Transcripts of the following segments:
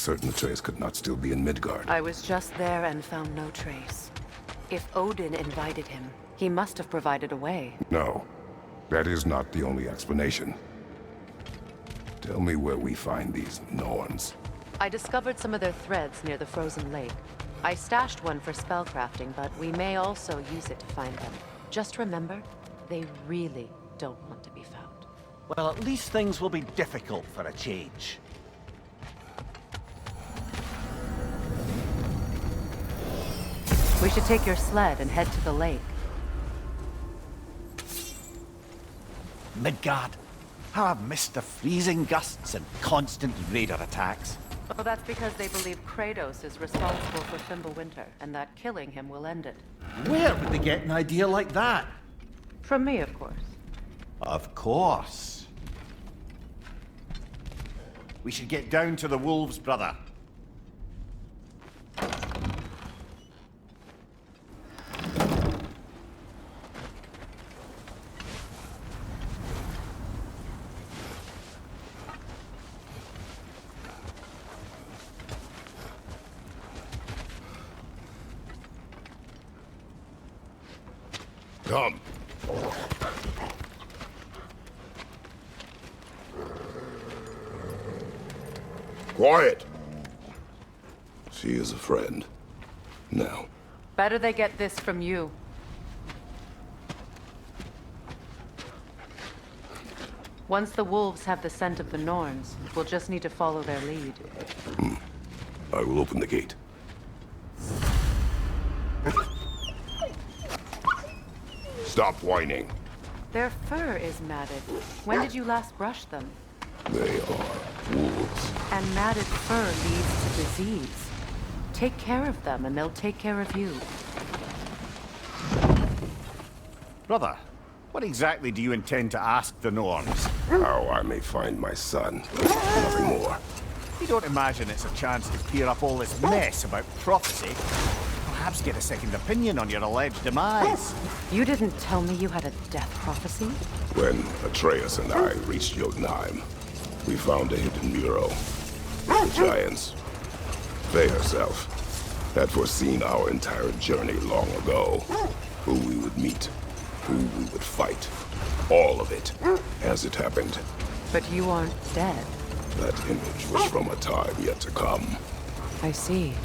certain Atreus could not still be in Midgard. I was just there and found no trace. If Odin invited him, he must have provided a way. No, that is not the only explanation. Tell me where we find these Norns. I discovered some of their threads near the frozen lake. I stashed one for spellcrafting, but we may also use it to find them. Just remember, they really don't want to be found. Well, at least things will be difficult for a change. We should take your sled and head to the lake. Midgard. How I've missed the freezing gusts and constant raider attacks. Well, that's because they believe Kratos is responsible for Fimbulwinter, and that killing him will end it. Where would they get an idea like that? From me, of course. Of course. We should get down to the wolves, brother. Come. Quiet. She is a friend. Now. Better they get this from you. Once the wolves have the scent of the Norns, we'll just need to follow their lead. I will open the gate. Stop whining. Their fur is matted. When did you last brush them? They are wolves. And matted fur leads to disease. Take care of them, and they'll take care of you. Brother, what exactly do you intend to ask the Norns? How I may find my son. Nothing more. You don't imagine it's a chance to clear up all this mess about prophecy? Perhaps get a second opinion on your alleged demise. You didn't tell me you had a death prophecy? When Atreus and I reached Jotunheim, we found a hidden mural. The giants, they herself, had foreseen our entire journey long ago. Who we would meet, who we would fight. All of it, as it happened. But you aren't dead. That image was from a time yet to come. I see.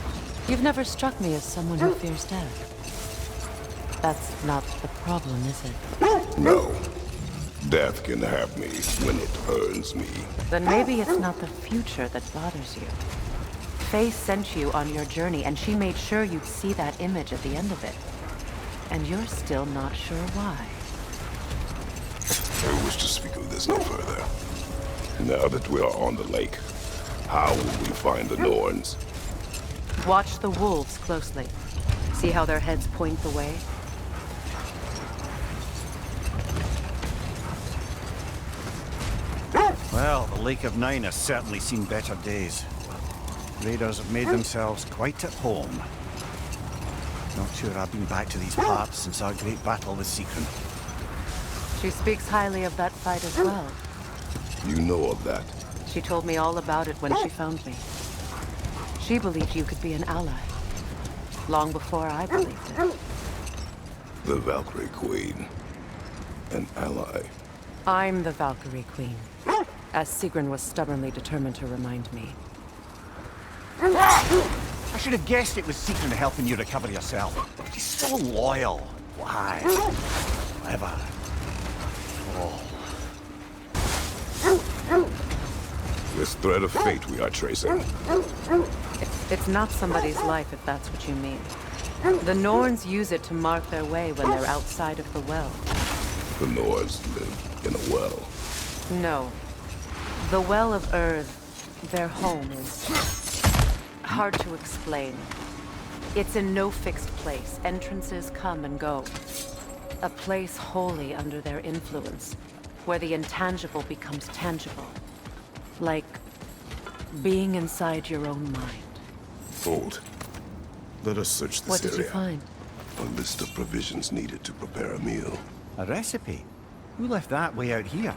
You've never struck me as someone who fears death. That's not the problem, is it? No. Death can have me when it earns me. Then maybe it's not the future that bothers you. Faye sent you on your journey, and she made sure you'd see that image at the end of it. And you're still not sure why. I wish to speak of this no further. Now that we are on the lake, how will we find the Norns? Watch the wolves closely. See how their heads point the way? Well, the Lake of Nine has certainly seen better days. Raiders have made themselves quite at home. Not sure I've been back to these parts since our great battle with Sigrun. She speaks highly of that fight as well. You know of that? She told me all about it when she found me. She believed you could be an ally. Long before I believed it. The Valkyrie Queen. An ally. I'm the Valkyrie Queen. As Sigrun was stubbornly determined to remind me. I should have guessed it was Sigrun helping you recover yourself. She's so loyal. Why? Clever. Oh. This thread of fate we are tracing. It's not somebody's life, if that's what you mean. The Norns use it to mark their way when they're outside of the well. The Nords live in a well. No. The Well of Earth, their home, is hard to explain. It's in no fixed place. Entrances come and go. A place wholly under their influence, where the intangible becomes tangible. Like being inside your own mind. Hold. Let us search this area. What did you find? A list of provisions needed to prepare a meal. A recipe? Who left that way out here?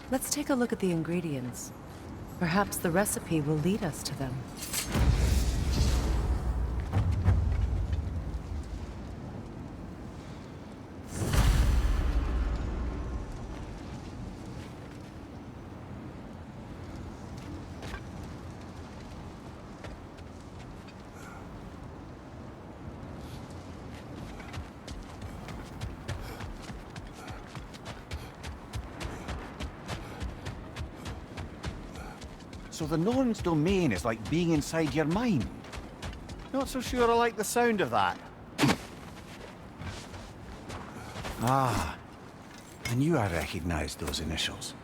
Let's take a look at the ingredients. Perhaps the recipe will lead us to them. So the Norn's domain is like being inside your mind. Not so sure I like the sound of that. Ah, I knew I recognized those initials.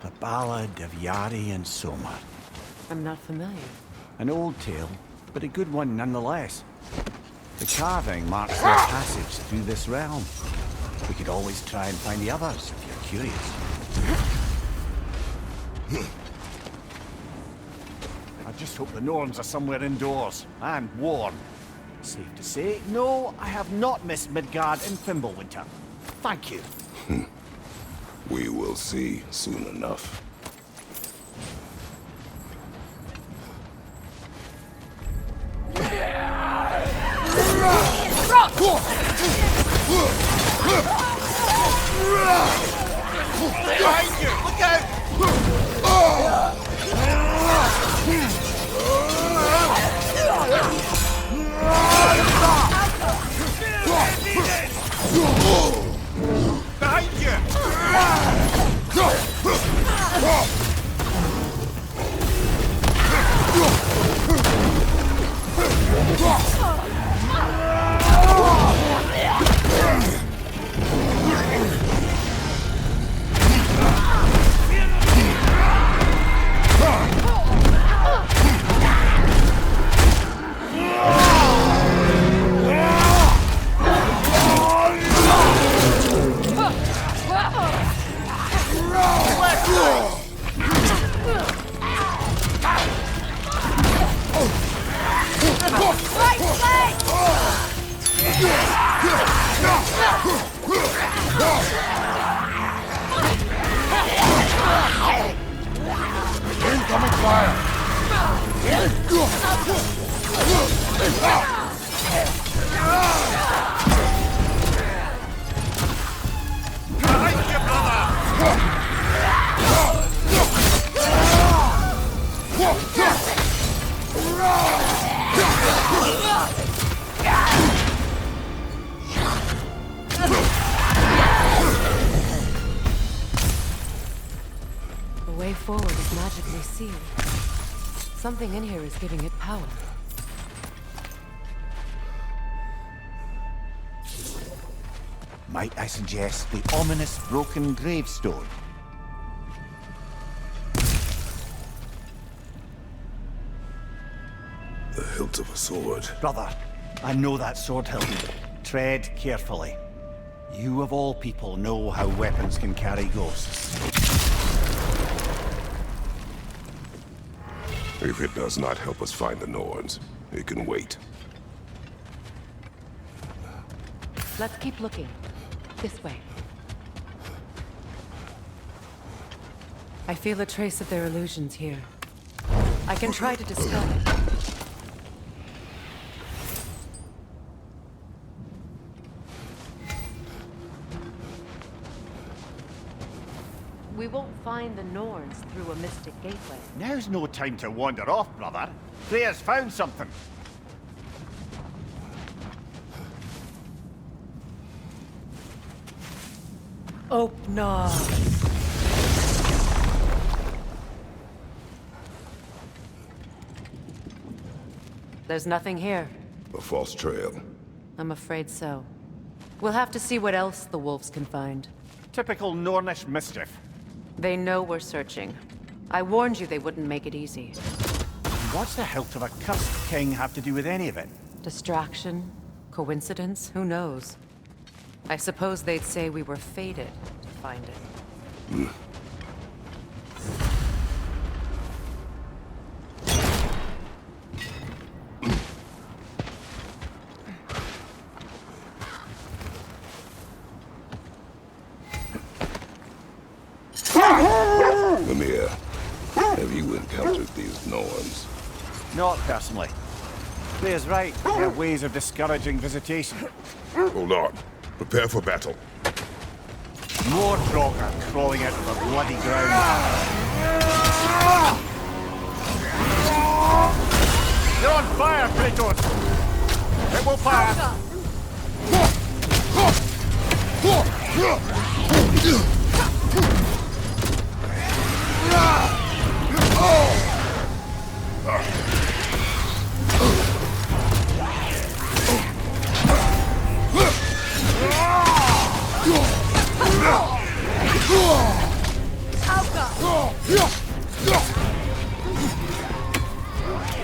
The Ballad of Yari and Somar. I'm not familiar. An old tale, but a good one nonetheless. The carving marks their passage through this realm. We could always try and find the others if you're curious. I just hope the Norns are somewhere indoors, and warm. Safe to say, no, I have not missed Midgard in Fimbulwinter. Thank you. We will see soon enough. Behind you! Look out! Behind you! Incoming fire! Behind you, brother! The way forward is magically sealed. Something in here is giving it power. Might I suggest the ominous broken gravestone? The hilt of a sword. Brother, I know that sword hilt. Tread carefully. You of all people know how weapons can carry ghosts. If it does not help us find the Norns, it can wait. Let's keep looking. This way. I feel a trace of their illusions here. I can try to dispel it. We won't find the Norns through a mystic gateway. Now's no time to wander off, brother. Freya's found something. Opnar. There's nothing here. A false trail. I'm afraid so. We'll have to see what else the wolves can find. Typical Nornish mischief. They know we're searching. I warned you they wouldn't make it easy. What's the hilt of a cursed king have to do with any of it? Distraction? Coincidence? Who knows? I suppose they'd say we were fated to find it. Mimir, Have you encountered these Norns? Not personally. Freya's right. They have ways of discouraging visitation. Hold on. Prepare for battle. More Trogg are crawling out of the bloody ground. You're on fire, Kratos! It will pass!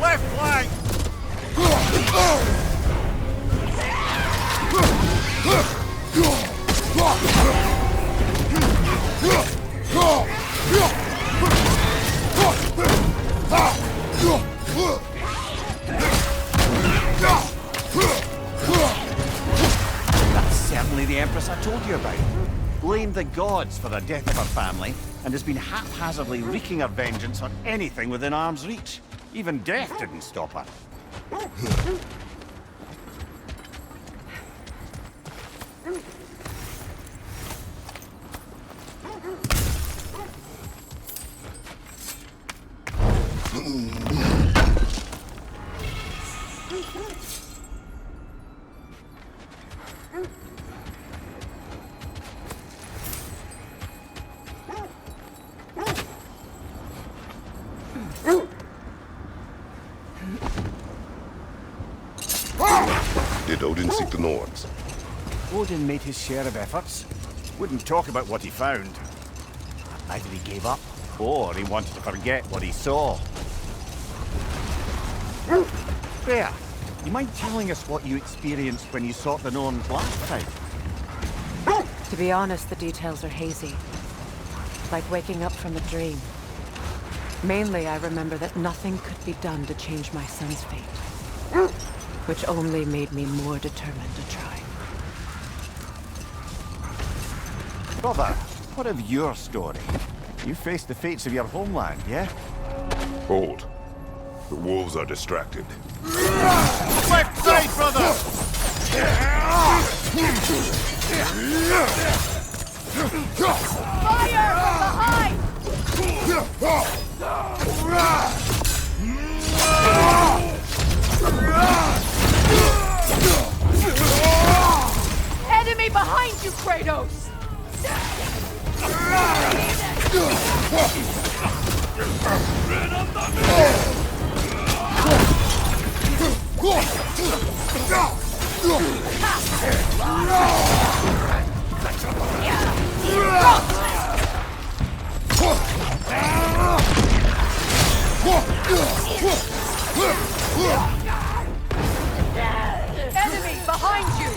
Left flank! That's certainly the Empress I told you about. Blamed the gods for the death of her family, and has been haphazardly wreaking her vengeance on anything within arm's reach. Even death didn't stop her. Did Odin seek the Norns? Odin made his share of efforts. Wouldn't talk about what he found. Either he gave up, or he wanted to forget what he saw. Freya, you mind telling us what you experienced when you sought the Norns last time? To be honest, the details are hazy. Like waking up from a dream. Mainly, I remember that nothing could be done to change my son's fate. Which only made me more determined to try. Brother, what of your story? You faced the fates of your homeland, yeah? Hold. The wolves are distracted. Left side, brother! Fire from behind! Enemy behind you, Kratos! Enemy behind you!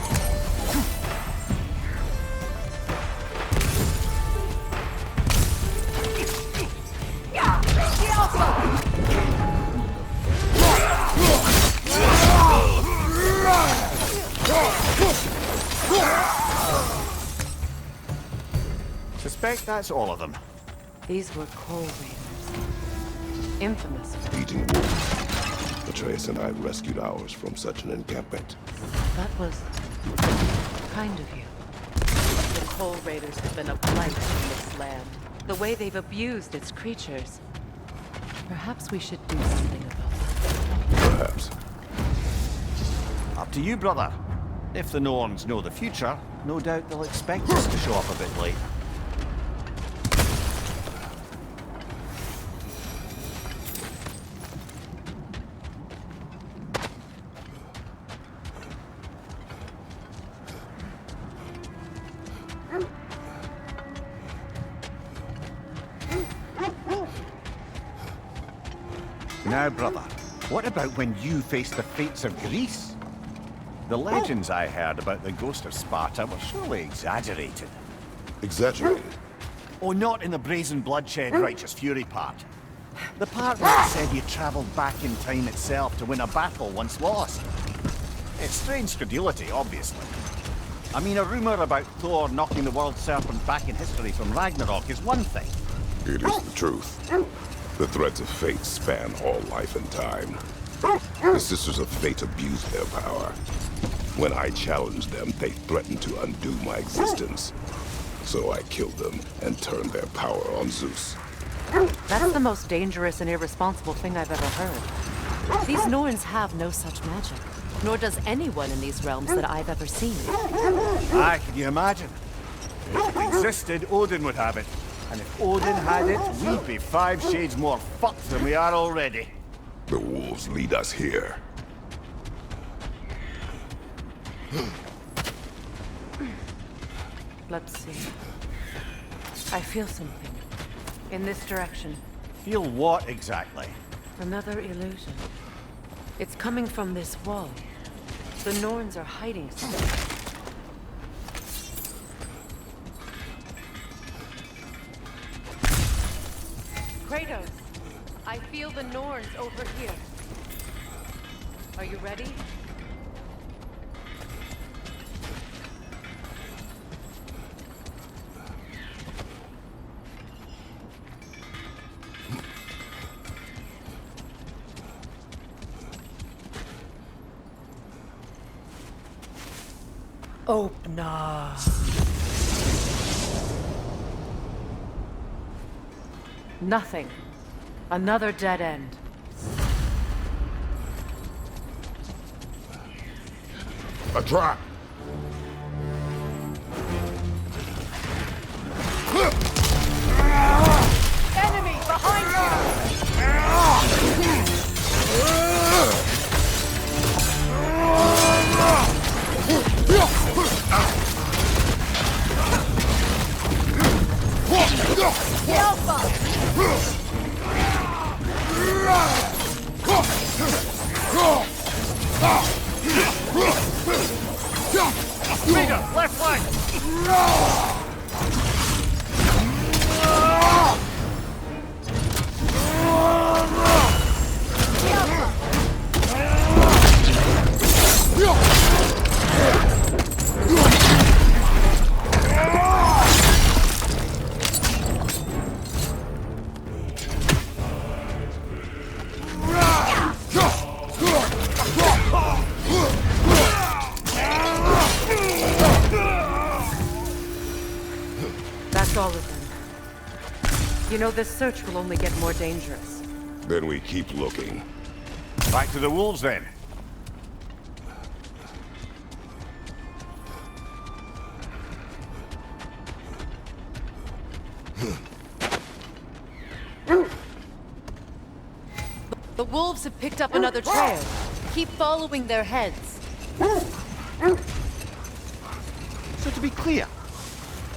Suspect that's all of them. These were coal raiders. Infamous. Eating wolves. Atreus and I rescued ours from such an encampment. That was kind of you. The coal raiders have been a blight on this land. The way they've abused its creatures. Perhaps we should do something about it. Perhaps. Up to you, brother. If the Norns know the future, no doubt they'll expect us to show up a bit late. Now, brother, what about when you faced the fates of Greece? The legends I heard about the ghost of Sparta were surely exaggerated. Exaggerated. Oh, not in the brazen bloodshed righteous fury part. The part where it said you travelled back in time itself to win a battle once lost. It's strange credulity, obviously. I mean, a rumour about Thor knocking the world serpent back in history from Ragnarok is one thing. It is the truth. The threads of fate span all life and time. The Sisters of Fate abuse their power. When I challenged them, they threatened to undo my existence. So I killed them and turned their power on Zeus. That's the most dangerous and irresponsible thing I've ever heard. These Norns have no such magic, nor does anyone in these realms that I've ever seen. Aye, can you imagine? If it existed, Odin would have it. And if Odin had it, we'd be 5 shades more fucked than we are already. The wolves lead us here. Let's see. I feel something. In this direction. Feel what exactly? Another illusion. It's coming from this wall. The Norns are hiding something. Kratos! I feel the Norns over here. Are you ready? Opener. Nothing. Another dead end. A trap! Enemy behind Peter, left flank! That's all of them. You know, this search will only get more dangerous. Then we keep looking. Back to the wolves then. The wolves have picked up another trail. Keep following their heads. So to be clear,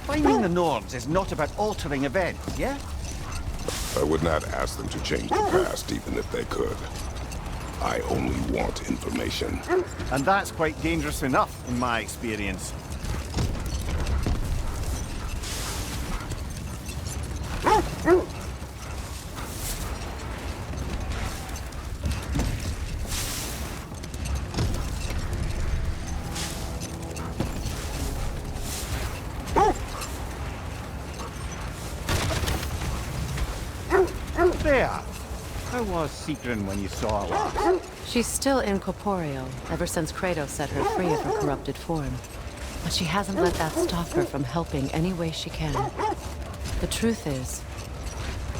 finding the Nords is not about altering events, yeah? I would not ask them to change the past, even if they could. I only want information. And that's quite dangerous enough, in my experience. There. How was Secret when you saw her last? She's still incorporeal, ever since Kratos set her free of her corrupted form. But she hasn't let that stop her from helping any way she can. The truth is,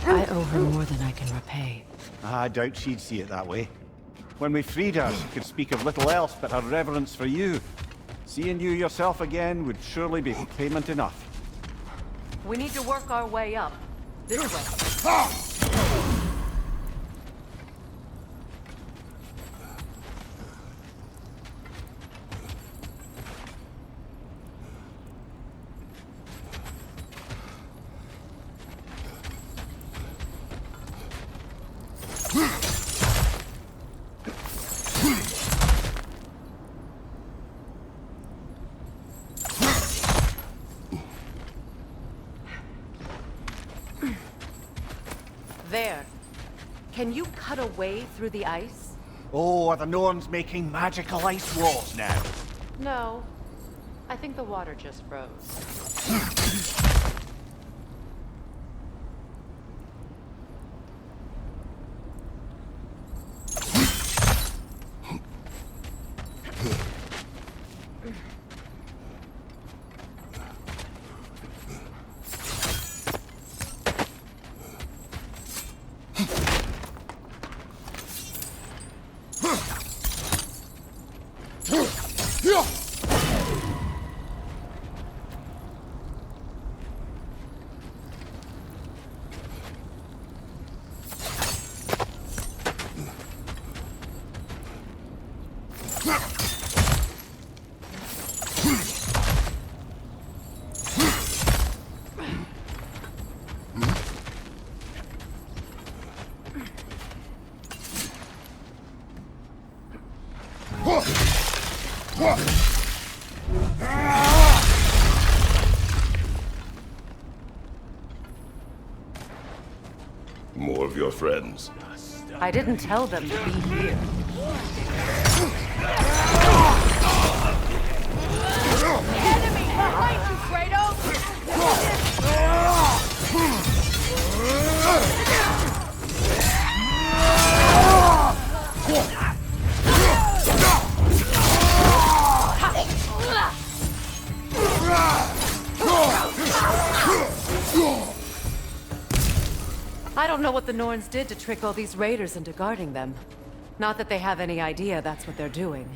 I owe her more than I can repay. I doubt she'd see it that way. When we freed her, she could speak of little else but her reverence for you. Seeing you yourself again would surely be payment enough. We need to work our way up. This way. There. Can you cut a way through the ice? Oh, are the Norns making magical ice walls now? No. I think the water just froze. your friends. I didn't tell them to be here. Enemy behind you, Kratos! I don't know what the Norns did to trick all these raiders into guarding them. Not that they have any idea that's what they're doing.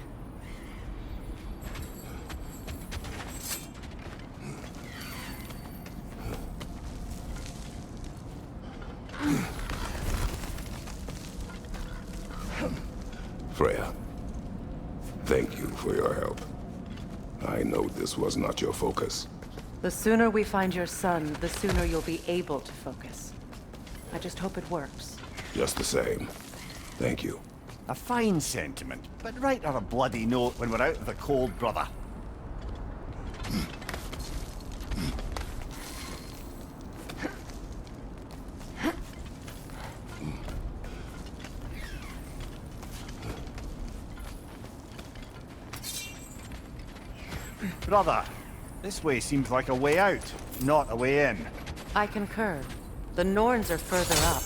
Freya, thank you for your help. I know this was not your focus. The sooner we find your son, the sooner you'll be able to focus. I just hope it works. Just the same. Thank you. A fine sentiment, but write her a bloody note when we're out of the cold, brother. Brother, this way seems like a way out, not a way in. I concur. The Norns are further up.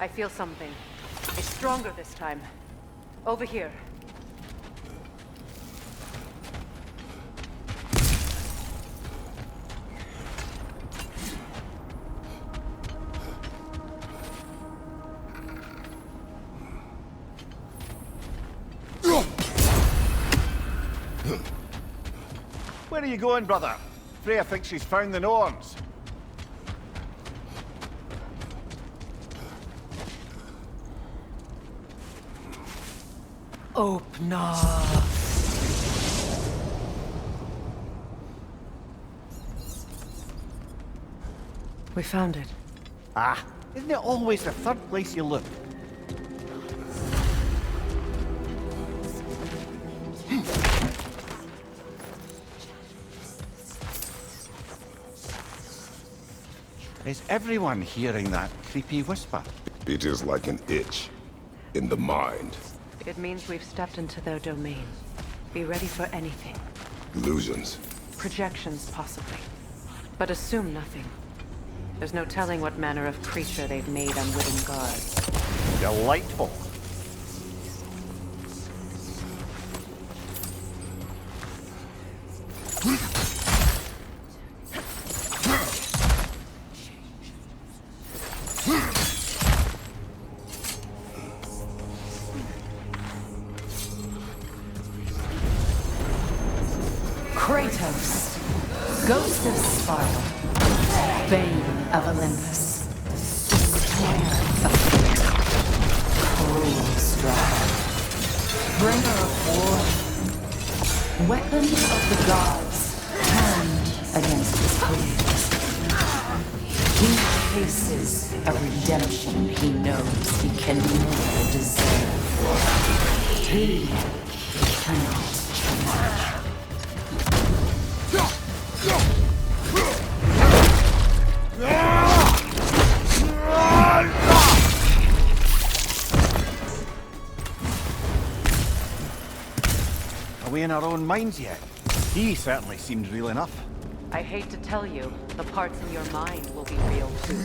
I feel something. It's stronger this time. Over here. Where are you going, brother? Freya thinks she's found the Norns. Opener. We found it. Ah, isn't it always the third place you look? Is everyone hearing that creepy whisper? It is like an itch in the mind. It means we've stepped into their domain. Be ready for anything. Illusions. Projections, possibly. But assume nothing. There's no telling what manner of creature they've made unwitting guards. Delightful. Kratos, Ghost of Sparta, Bane of Olympus, Destroyer of Fate, Cruel Strife, Bringer of War, Weapon of the Gods, turned against his queens. He faces a redemption he knows he can never deserve. He cannot change. Are we in our own minds yet? He certainly seemed real enough. I hate to tell you, the parts in your mind will be real too.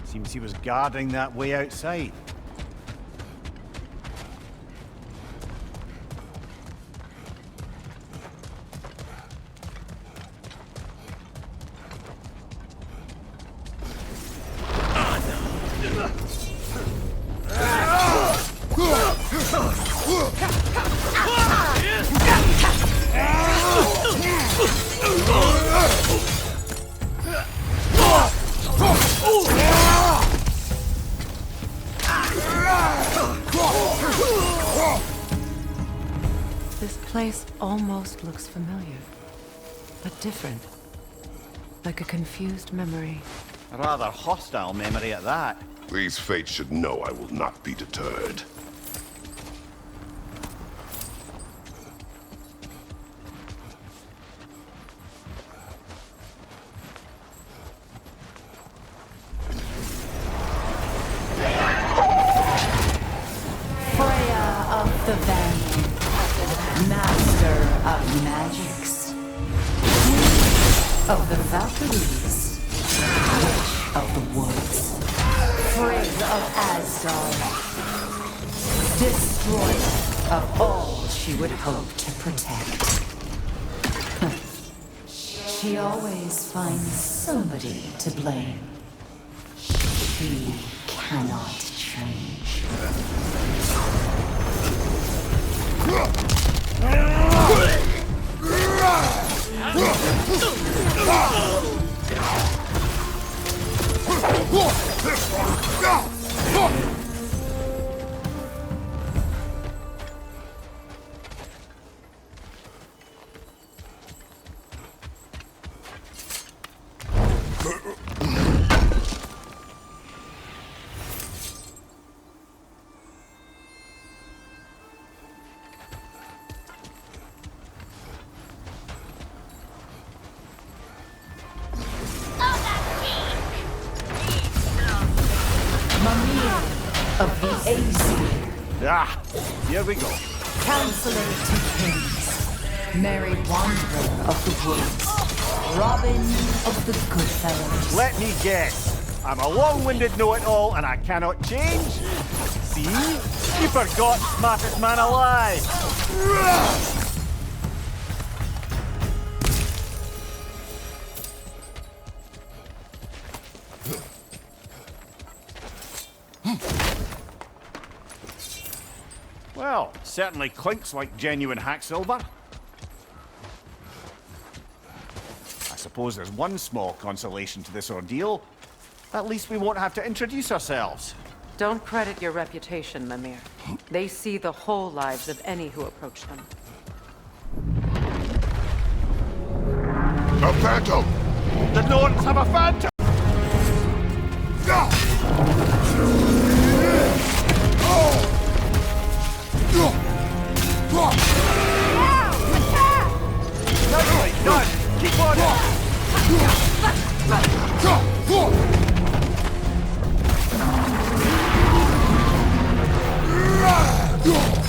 Seems he was guarding that way outside. This place almost looks familiar, but different. Like a confused memory. A rather hostile memory at that. These fates should know I will not be deterred. Freya of the Valiant, master of magics, of the Valkyries, witch of the woods, Frigg of Asgard, destroyer of all she would hope to protect. She always finds somebody to blame. She cannot change. Of the Aesir, Ah, here we go. Counselor to Kings, Merry Wanderer of the Woods, Robin of the Goodfellows. Let me guess. I'm a long-winded know-it-all and I cannot change? See? You forgot smartest man alive! Well, certainly clinks like genuine hack silver. I suppose there's one small consolation to this ordeal. At least we won't have to introduce ourselves. Don't credit your reputation, Mimir. They see the whole lives of any who approach them. A phantom! The Norns have a phantom! Nicely done! Keep on it!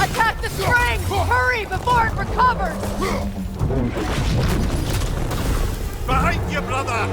Attack the string! Hurry before it recovers! Behind you, brother!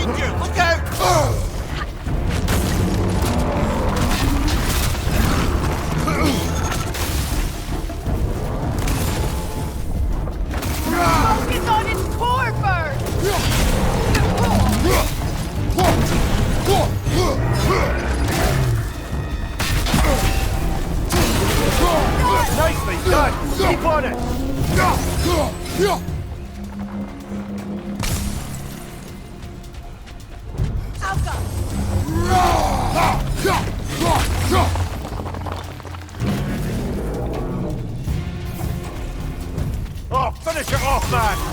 Look out! Focus on its core first! Nicely done! Keep on it! Alka! Oh, finish it off, man!